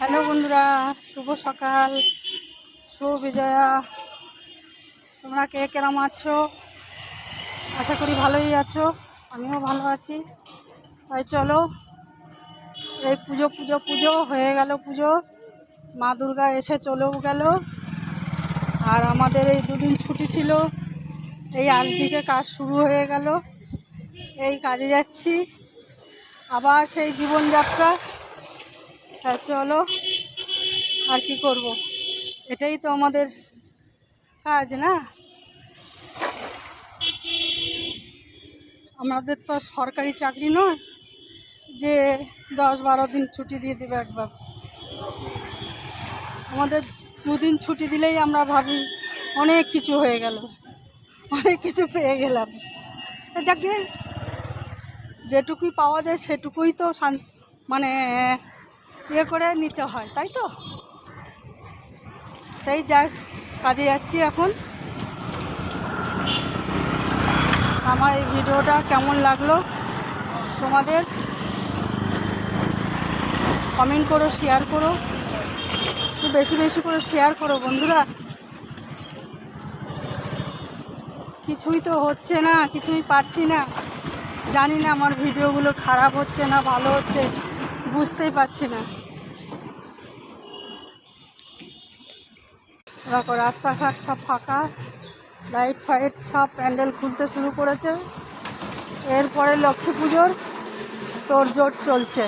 Hello বন্ধুরা, শুভ সকাল, শুভ বিজয়া। তোমরা কে কেরম আছো? আশা করি ভালোই আছো, আমিও ভালো আছি। তাই চলো, এই পুজো হয়ে গেল। পুজো মা দুর্গা এসে চলেও গেল। আর আমাদের এই দুদিন ছুটি ছিল, এই আজ থেকে কাজ শুরু হয়ে গেল। এই কাজে যাচ্ছি, আবার সেই জীবনযাত্রা। তাই চলো, আর কি করব, এটাই তো আমাদের কাজ না? আমাদের তো সরকারি চাকরি নয় যে 10-12 দিন ছুটি দিয়ে দেবে একবার। আমাদের দুদিন ছুটি দিলেই আমরা ভাবি অনেক কিছু হয়ে গেল, অনেক কিছু পেয়ে গেলাম। যাকে যেটুকুই পাওয়া যায় সেটুকুই তো মানে ইয়ে করে নিতে হয়, তাই তো? তাই যাই, কাজে যাচ্ছি এখন। আমার এই ভিডিওটা কেমন লাগলো তোমাদের কমেন্ট করো, শেয়ার করো, একটু বেশি বেশি করে শেয়ার করো বন্ধুরা। কিছুই তো হচ্ছে না, কিছুই পারছি না। জানি না আমার ভিডিওগুলো খারাপ হচ্ছে না ভালো হচ্ছে, বুঝতেই পারছি না। দেখো রাস্তাঘাট সব ফাঁকা, লাইট ফাইট সব প্যান্ডেল খুলতে শুরু করেছে। এরপরে লক্ষ্মী পুজোর তোড়জোড় চলছে,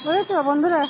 বুঝেছো বন্ধুরা?